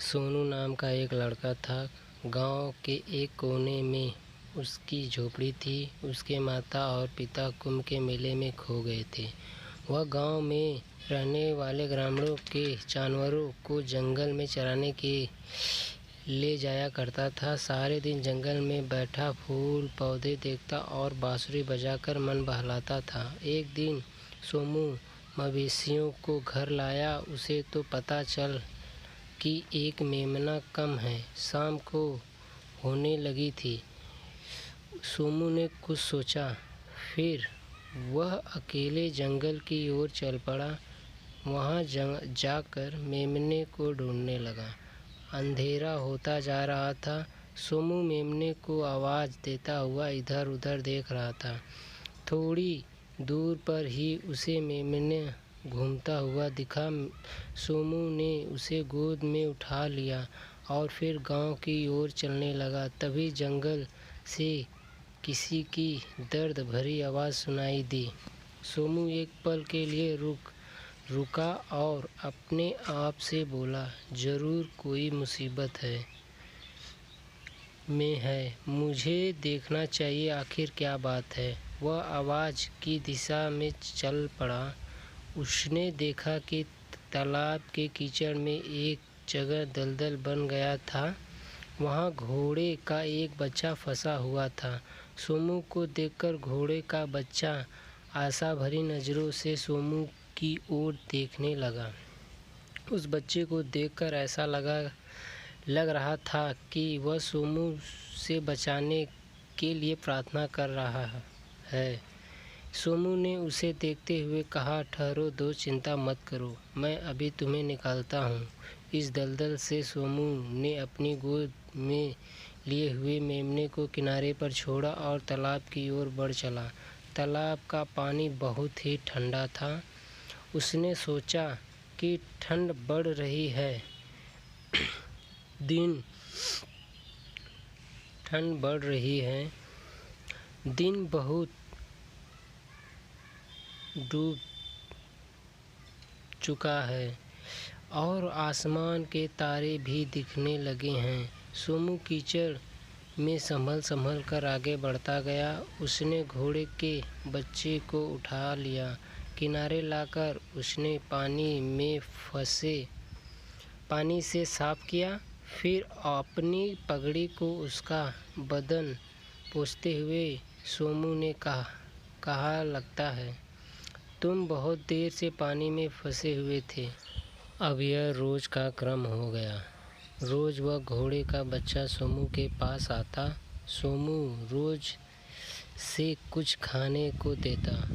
सोनू नाम का एक लड़का था। गांव के एक कोने में उसकी झोपड़ी थी। उसके माता और पिता कुंभ के मेले में खो गए थे। वह गांव में रहने वाले ग्रामीणों के जानवरों को जंगल में चराने के ले जाया करता था। सारे दिन जंगल में बैठा फूल पौधे देखता और बांसुरी बजाकर मन बहलाता था। एक दिन सोमू मवेशियों को घर लाया। उसे तो पता चल कि एक मेमना कम है। शाम को होने लगी थी। सोमू ने कुछ सोचा, फिर वह अकेले जंगल की ओर चल पड़ा। वहां जाकर मेमने को ढूंढने लगा। अंधेरा होता जा रहा था। सोमू मेमने को आवाज़ देता हुआ इधर उधर देख रहा था। थोड़ी दूर पर ही उसे मेमना घूमता हुआ दिखा। सोमू ने उसे गोद में उठा लिया और फिर गांव की ओर चलने लगा। तभी जंगल से किसी की दर्द भरी आवाज़ सुनाई दी। सोमू एक पल के लिए रुका और अपने आप से बोला, ज़रूर कोई मुसीबत में है। मुझे देखना चाहिए, आखिर क्या बात है। वह आवाज़ की दिशा में चल पड़ा। उसने देखा कि तालाब के कीचड़ में एक जगह दलदल बन गया था। वहाँ घोड़े का एक बच्चा फंसा हुआ था। सोमू को देखकर घोड़े का बच्चा आशा भरी नज़रों से सोमू की ओर देखने लगा। उस बच्चे को देखकर ऐसा लग रहा था कि वह सोमू से बचाने के लिए प्रार्थना कर रहा है। सोमू ने उसे देखते हुए कहा, ठहरो दो, चिंता मत करो, मैं अभी तुम्हें निकालता हूँ इस दलदल से। सोमू ने अपनी गोद में लिए हुए मेमने को किनारे पर छोड़ा और तालाब की ओर बढ़ चला। तालाब का पानी बहुत ही ठंडा था। उसने सोचा कि ठंड बढ़ रही है, दिन बहुत डूब चुका है और आसमान के तारे भी दिखने लगे हैं। सोमू कीचड़ में संभल कर आगे बढ़ता गया। उसने घोड़े के बच्चे को उठा लिया। किनारे लाकर उसने पानी से साफ किया। फिर अपनी पगड़ी को उसका बदन पोंछते हुए सोमू ने कहा, लगता है तुम बहुत देर से पानी में फंसे हुए थे। अब यह रोज का क्रम हो गया। रोज वह घोड़े का बच्चा सोमू के पास आता। सोमू रोज से कुछ खाने को देता।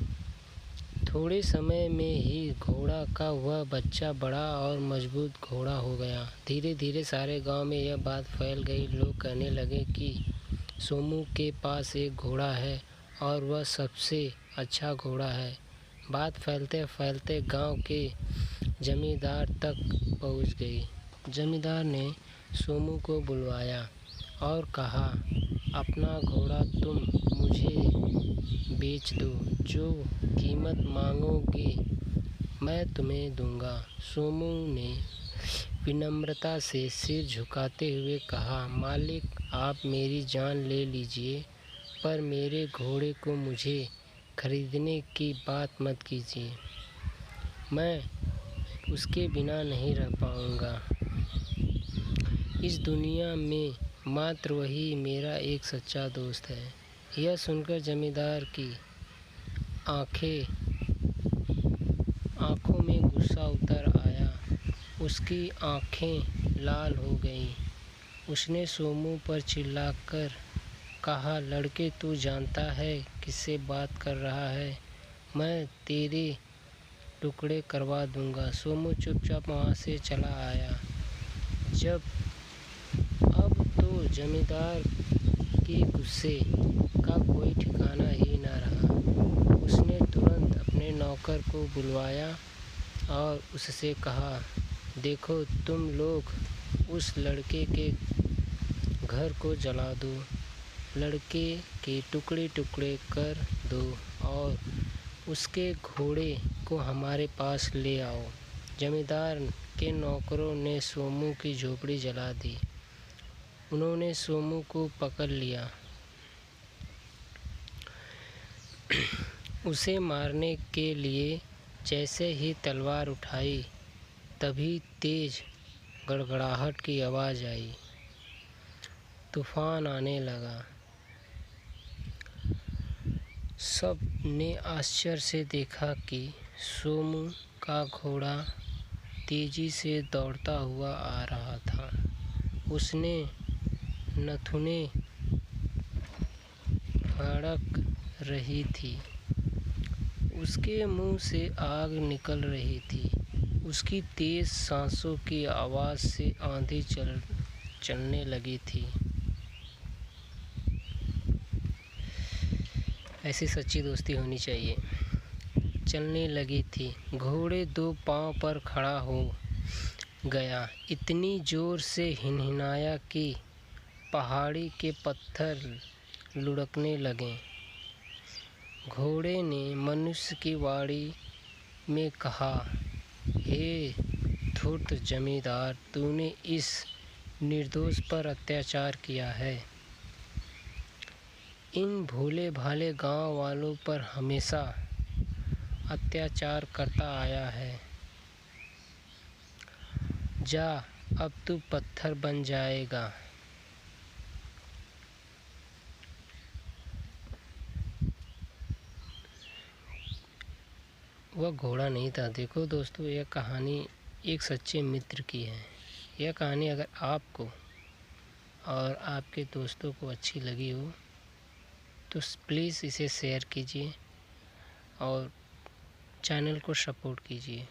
थोड़े समय में ही घोड़ा का वह बच्चा बड़ा और मजबूत घोड़ा हो गया। धीरे धीरे सारे गांव में यह बात फैल गई। लोग कहने लगे कि सोमू के पास एक घोड़ा है और वह सबसे अच्छा घोड़ा है। बात फैलते फैलते गांव के जमींदार तक पहुंच गई। जमींदार ने सोमू को बुलवाया और कहा, अपना घोड़ा तुम मुझे बेच दो, जो कीमत मांगोगे मैं तुम्हें दूंगा। सोमू ने विनम्रता से सिर झुकाते हुए कहा, मालिक आप मेरी जान ले लीजिए, पर मेरे घोड़े को मुझे खरीदने की बात मत कीजिए। मैं उसके बिना नहीं रह पाऊंगा। इस दुनिया में मात्र वही मेरा एक सच्चा दोस्त है। यह सुनकर जमींदार की आंखों में गुस्सा उतर आया। उसकी आंखें लाल हो गईं। उसने सोमू पर चिल्लाकर कहा, लड़के तू जानता है किससे बात कर रहा है? मैं तेरे टुकड़े करवा दूंगा। सोमू चुपचाप वहाँ से चला आया। अब तो जमींदार के गुस्से का कोई ठिकाना ही न रहा। उसने तुरंत अपने नौकर को बुलवाया और उससे कहा, देखो तुम लोग उस लड़के के घर को जला दो, लड़के के टुकड़े टुकड़े कर दो और उसके घोड़े को हमारे पास ले आओ। जमींदार के नौकरों ने सोमू की झोपड़ी जला दी। उन्होंने सोमू को पकड़ लिया। उसे मारने के लिए जैसे ही तलवार उठाई, तभी तेज गड़गड़ाहट की आवाज़ आई। तूफान आने लगा। सब ने आश्चर्य से देखा कि सोमू का घोड़ा तेजी से दौड़ता हुआ आ रहा था। उसने नथुने भड़क रही थी। उसके मुंह से आग निकल रही थी। उसकी तेज सांसों की आवाज़ से आंधी चलने लगी थी। ऐसी सच्ची दोस्ती होनी चाहिए। चलने लगी थी। घोड़े दो पांव पर खड़ा हो गया। इतनी जोर से हिनहिनाया कि पहाड़ी के पत्थर लुढ़कने लगे। घोड़े ने मनुष्य की वाणी में कहा, हे धूर्त जमींदार, तूने इस निर्दोष पर अत्याचार किया है। इन भोले भाले गांव वालों पर हमेशा अत्याचार करता आया है। जा, अब तू पत्थर बन जाएगा। वह घोड़ा नहीं था। देखो दोस्तों, यह कहानी एक सच्चे मित्र की है। यह कहानी अगर आपको और आपके दोस्तों को अच्छी लगी हो तो प्लीज़ इसे शेयर कीजिए और चैनल को सपोर्ट कीजिए।